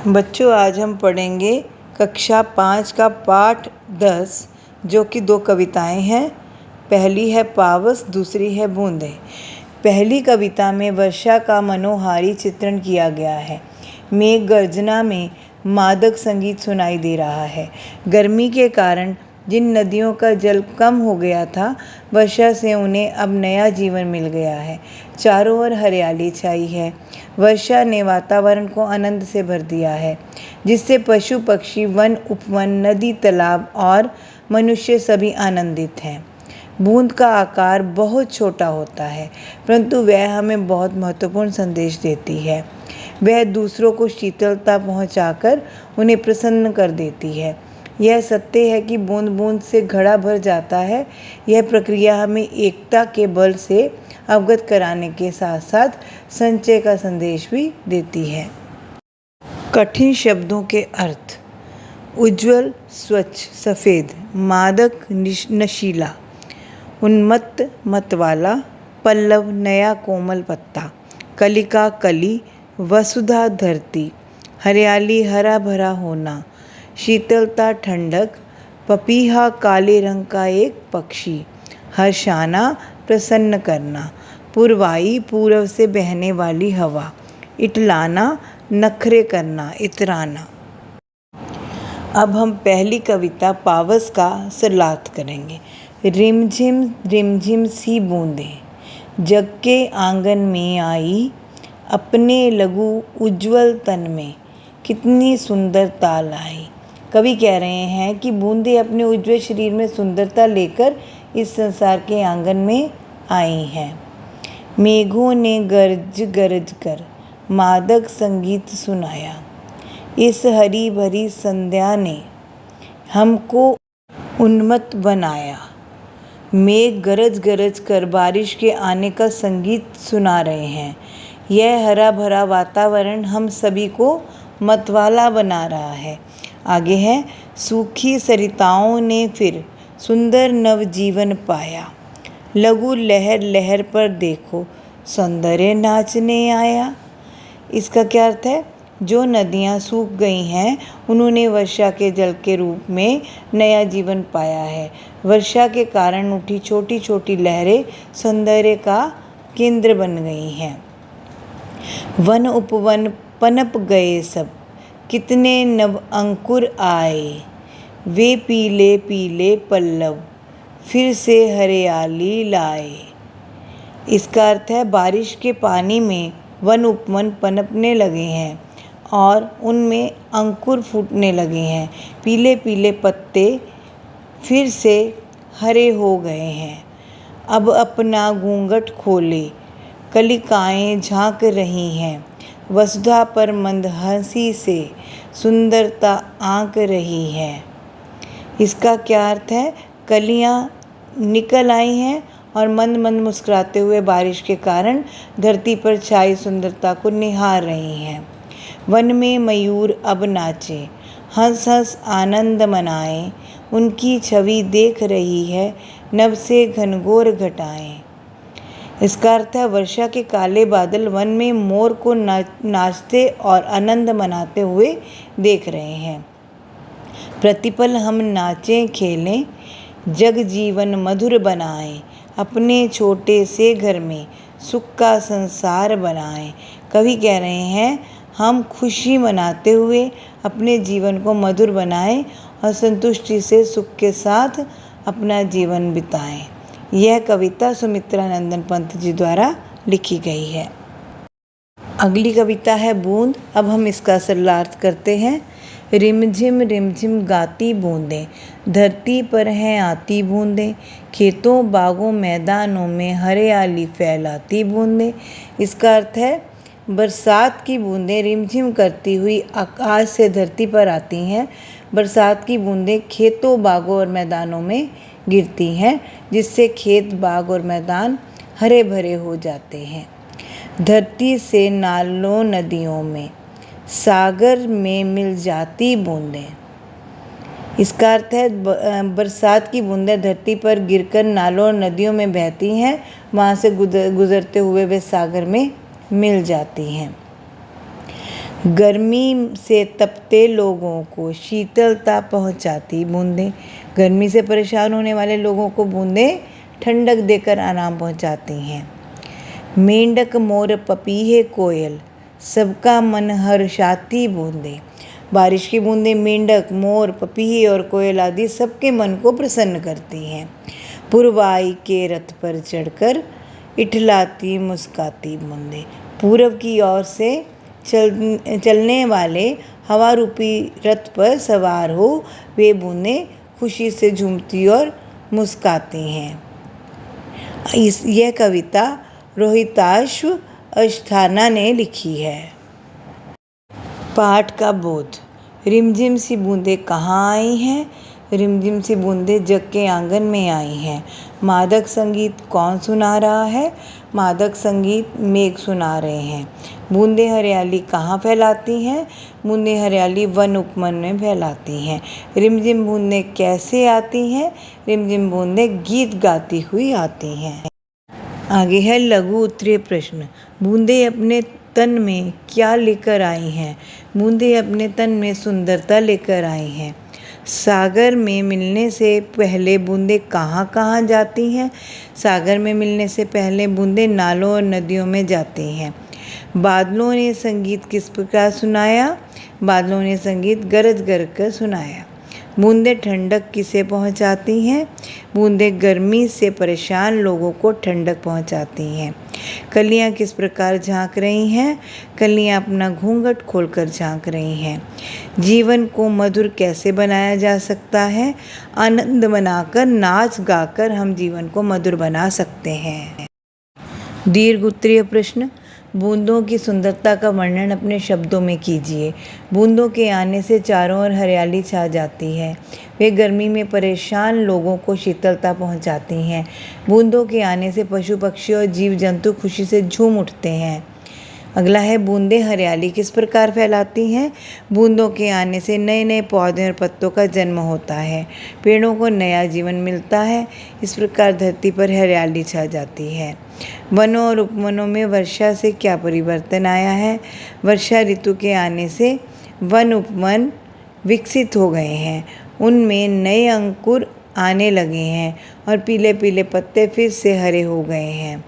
बच्चों, आज हम पढ़ेंगे कक्षा 5 का पाठ 10, जो कि 2 कविताएं हैं। पहली है पावस, दूसरी है बूंदें। पहली कविता में वर्षा का मनोहारी चित्रण किया गया है। मेघ गर्जना में मादक संगीत सुनाई दे रहा है। गर्मी के कारण जिन नदियों का जल कम हो गया था, वर्षा से उन्हें अब नया जीवन मिल गया है। चारों ओर हरियाली छाई है। वर्षा ने वातावरण को आनंद से भर दिया है, जिससे पशु पक्षी, वन उपवन, नदी, तालाब और मनुष्य सभी आनंदित हैं। बूंद का आकार बहुत छोटा होता है, परंतु वह हमें बहुत महत्वपूर्ण संदेश देती है। वह दूसरों को शीतलता पहुंचाकर उन्हें प्रसन्न कर देती है। यह सत्य है कि बूंद बूंद से घड़ा भर जाता है। यह प्रक्रिया हमें एकता के बल से अवगत कराने के साथ साथ संचय का संदेश भी देती है। कठिन शब्दों के अर्थ: उज्ज्वल, स्वच्छ, सफ़ेद, मादक, नशीला, उन्मत्त, मतवाला, पल्लव, नया कोमल पत्ता, कलिका, कली, वसुधा, धरती, हरियाली, हरा भरा होना, शीतलता, ठंडक, पपीहा, काले रंग का एक पक्षी, हर्षाना, प्रसन्न करना, पूर्वाई, पूर्व से बहने वाली हवा, इटलाना, नखरे करना, इतराना। अब हम पहली कविता पावस का सरलार्थ करेंगे। रिमझिम रिमझिम सी बूंदें जग के आंगन में आई, अपने लघु उज्ज्वल तन में कितनी सुंदरता लाई। कवि कह रहे हैं कि बूंदें अपने उज्ज्वल शरीर में सुंदरता लेकर इस संसार के आंगन में आई हैं। मेघों ने गरज गरज कर मादक संगीत सुनाया। इस हरी भरी संध्या ने हमको उन्मत्त बनाया। मेघ गरज गरज कर बारिश के आने का संगीत सुना रहे हैं। यह हरा भरा वातावरण हम सभी को मतवाला बना रहा है। आगे है, सूखी सरिताओं ने फिर सुंदर नवजीवन पाया। लघु लहर लहर पर देखो सौंदर्य नाचने आया। इसका क्या अर्थ है? जो नदियाँ सूख गई हैं, उन्होंने वर्षा के जल के रूप में नया जीवन पाया है। वर्षा के कारण उठी छोटी छोटी लहरें सौंदर्य का केंद्र बन गई हैं। वन उपवन पनप गए सब, कितने नव अंकुर आए। वे पीले पीले पल्लव फिर से हरियाली लाए। इसका अर्थ है, बारिश के पानी में वन उपवन पनपने लगे हैं और उनमें अंकुर फूटने लगे हैं। पीले पीले पत्ते फिर से हरे हो गए हैं। अब अपना घूंघट खोले कलिकाएं झांक रही हैं। वसुधा पर मंद हंसी से सुंदरता आंक रही है। इसका क्या अर्थ है? कलियां निकल आई हैं और मंद मंद मुस्कुराते हुए बारिश के कारण धरती पर छाई सुंदरता को निहार रही हैं। वन में मयूर अब नाचे, हंस हंस आनंद मनाए। उनकी छवि देख रही है नभ से घनघोर घटाएं। इसका अर्थ है, वर्षा के काले बादल वन में मोर को नाचते और आनंद मनाते हुए देख रहे हैं। प्रतिपल हम नाचें खेलें, जग जीवन मधुर बनाएं। अपने छोटे से घर में सुख का संसार बनाएं। कवि कह रहे हैं, हम खुशी मनाते हुए अपने जीवन को मधुर बनाएं और संतुष्टि से सुख के साथ अपना जीवन बिताएं। यह कविता सुमित्रा नंदन पंत जी द्वारा लिखी गई है। अगली कविता है बूंद। अब हम इसका सरलार्थ करते हैं। रिमझिम रिमझिम गाती बूंदें, धरती पर हैं आती बूंदें, खेतों बागों मैदानों में हरियाली फैलाती बूंदें। इसका अर्थ है, बरसात की बूंदें रिमझिम करती हुई आकाश से धरती पर आती हैं। बरसात की बूंदें खेतों बागों और मैदानों में गिरती हैं, जिससे खेत बाग और मैदान हरे भरे हो जाते हैं। धरती से नालों नदियों में सागर में मिल जाती बूंदें। इसका अर्थ है, बरसात की बूंदें धरती पर गिरकर नालों और नदियों में बहती हैं। वहाँ से गुजरते हुए वे सागर में मिल जाती हैं। गर्मी से तपते लोगों को शीतलता पहुंचाती बूंदें। गर्मी से परेशान होने वाले लोगों को बूंदें ठंडक देकर आराम पहुंचाती हैं। मेंढक मोर पपीहे कोयल सबका मन हर्षाती बूंदें। बारिश की बूंदें मेंढक मोर पपीहे और कोयल आदि सबके मन को प्रसन्न करती हैं। पूर्वाई के रथ पर चढ़कर इठलाती मुस्काती बूंदें। पूरब की ओर से चलने वाले हवा रूपी रथ पर सवार हो वे बूंदें खुशी से झूमती और मुस्काती हैं। यह कविता रोहिताश्व अस्थाना ने लिखी है। पाठ का बोध। रिमझिम सी बूंदें कहाँ आई हैं? रिमझिम सी बूंदें जग के आंगन में आई हैं। मादक संगीत कौन सुना रहा है? मादक संगीत मेघ सुना रहे हैं। बूंदें हरियाली कहाँ फैलाती हैं? बूंदें हरियाली वन उपवन में फैलाती हैं। रिमझिम बूंदें कैसे आती हैं? रिमझिम बूंदें गीत गाती हुई आती हैं। आगे है लघु उत्तरीय प्रश्न। बूंदें अपने तन में क्या लेकर आई हैं? बूंदें अपने तन में सुंदरता लेकर आई हैं। सागर में मिलने से पहले बूंदें कहाँ कहाँ जाती हैं? सागर में मिलने से पहले बूंदें नालों और नदियों में जाती हैं। बादलों ने संगीत किस प्रकार सुनाया? बादलों ने संगीत गरज गरज कर सुनाया। बूंदें ठंडक किसे पहुंचाती हैं? बूंदें गर्मी से परेशान लोगों को ठंडक पहुंचाती हैं। कलियां किस प्रकार झांक रही हैं? कलियां अपना घूंघट खोलकर झांक रही हैं। जीवन को मधुर कैसे बनाया जा सकता है? आनंद मनाकर नाच गाकर हम जीवन को मधुर बना सकते हैं। दीर्घ उत्तरीय प्रश्न। बूंदों की सुंदरता का वर्णन अपने शब्दों में कीजिए। बूंदों के आने से चारों ओर हरियाली छा जाती है। वे गर्मी में परेशान लोगों को शीतलता पहुंचाती हैं। बूंदों के आने से पशु पक्षी और जीव जंतु खुशी से झूम उठते हैं। अगला है बूंदें हरियाली किस प्रकार फैलाती हैं? बूंदों के आने से नए नए पौधे और पत्तों का जन्म होता है। पेड़ों को नया जीवन मिलता है। इस प्रकार धरती पर हरियाली छा जाती है। वनों और उपवनों में वर्षा से क्या परिवर्तन आया है? वर्षा ऋतु के आने से वन उपवन विकसित हो गए हैं। उनमें नए अंकुर आने लगे हैं और पीले पीले पत्ते फिर से हरे हो गए हैं।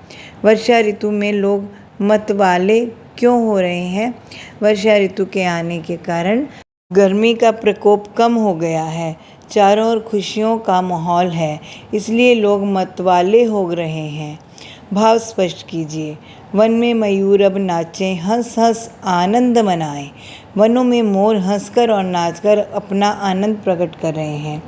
वर्षा ऋतु में लोग मतवाले क्यों हो रहे हैं? वर्षा ऋतु के आने के कारण गर्मी का प्रकोप कम हो गया है। चारों ओर खुशियों का माहौल है, इसलिए लोग मतवाले हो रहे हैं। भाव स्पष्ट कीजिए। वन में मयूर अब नाचें, हंस हंस आनंद मनाएं। वनों में मोर हंसकर और नाचकर अपना आनंद प्रकट कर रहे हैं।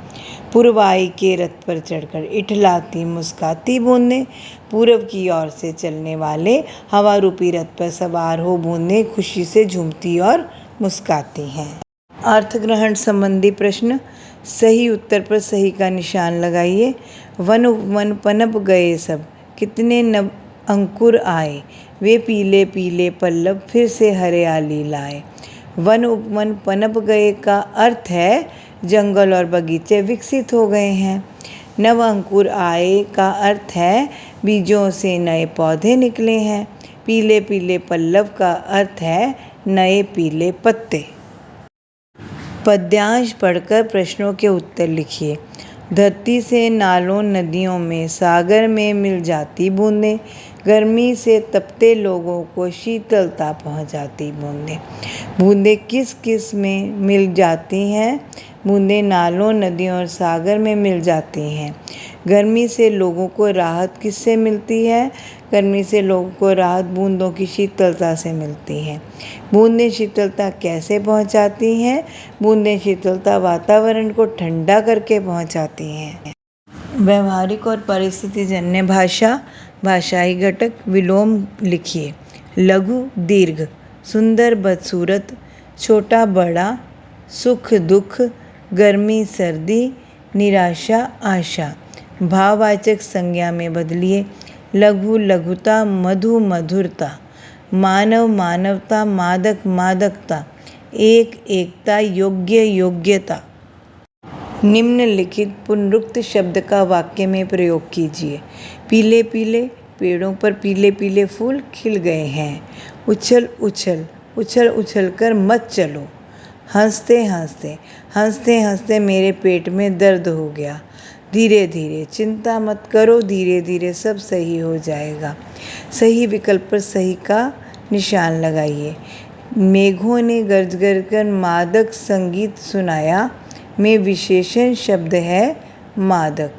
पूर्वाई के रथ पर चढ़कर इठलाती मुस्काती बूंदें। पूरब की ओर से चलने वाले हवा रूपी रथ पर सवार हो बूंदें खुशी से झूमती और मुस्काती हैं। अर्थ ग्रहण संबंधी प्रश्न। सही उत्तर पर सही का निशान लगाइए। वन उपवन पनप गए सब, कितने नव अंकुर आए। वे पीले पीले पल्लव फिर से हरियाली लाए। वन उपवन पनप गए का अर्थ है जंगल और बगीचे विकसित हो गए हैं। नव अंकुर आए का अर्थ है बीजों से नए पौधे निकले हैं। पीले पीले पल्लव का अर्थ है नए पीले पत्ते। पद्यांश पढ़कर प्रश्नों के उत्तर लिखिए। धरती से नालों नदियों में सागर में मिल जाती बूंदें, गर्मी से तपते लोगों को शीतलता पहुंचाती बूंदें। बूंदें किस किस में मिल जाती हैं? बूंदें नालों नदियों और सागर में मिल जाती हैं। गर्मी से लोगों को राहत किससे मिलती है? गर्मी से लोगों को राहत बूंदों की शीतलता से मिलती है। बूंदें शीतलता कैसे पहुंचाती हैं? बूंदें शीतलता वातावरण को ठंडा करके पहुंचाती हैं। व्यवहारिक और परिस्थितिजन्य भाषा, भाषाई घटक, विलोम लिखिए। लघु दीर्घ, सुंदर बदसूरत, छोटा बड़ा, सुख दुख, गर्मी सर्दी, निराशा आशा। भाववाचक संज्ञा में बदलिए। लघु लघुता, मधु मधुरता, मानव मानवता, मादक मादकता, एक एकता, योग्य योग्यता। निम्नलिखित पुनरुक्त शब्द का वाक्य में प्रयोग कीजिए। पीले पीले, पेड़ों पर पीले पीले फूल खिल गए हैं। उछल उछल, उछल उछल कर मत चलो। हंसते हंसते हंसते हंसते मेरे पेट में दर्द हो गया। धीरे धीरे, चिंता मत करो, धीरे धीरे सब सही हो जाएगा। सही विकल्प पर सही का निशान लगाइए। मेघों ने गरज गरज कर मादक संगीत सुनाया। में विशेषण शब्द है मादक।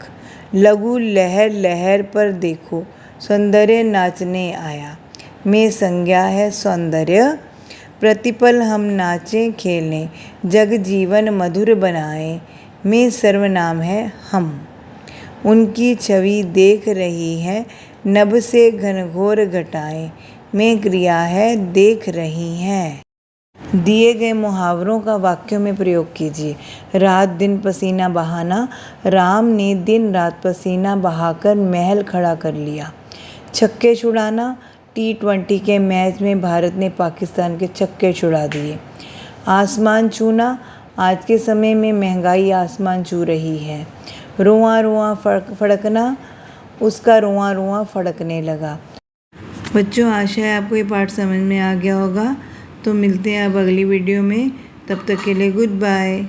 लघु लहर लहर पर देखो, सौंदर्य नाचने आया। में संज्ञा है सौंदर्य। प्रतिपल हम नाचें खेलें, जग जीवन मधुर बनाएं। में सर्वनाम है हम। उनकी छवि देख रही है, नभ से घनघोर घटाएं। में क्रिया है देख रही हैं। दिए गए मुहावरों का वाक्यों में प्रयोग कीजिए। रात दिन पसीना बहाना। राम ने दिन रात पसीना बहाकर महल खड़ा कर लिया। छक्के छुड़ाना। T20 के मैच में भारत ने पाकिस्तान के छक्के छुड़ा दिए। आसमान छूना। आज के समय में महंगाई आसमान छू रही है। रुआं रुआं फड़कना। उसका रुआं रुआं फड़कने लगा। बच्चों, आशा है आपको ये पाठ समझ में आ गया होगा। तो मिलते हैं अब अगली वीडियो में। तब तक के लिए गुड बाय।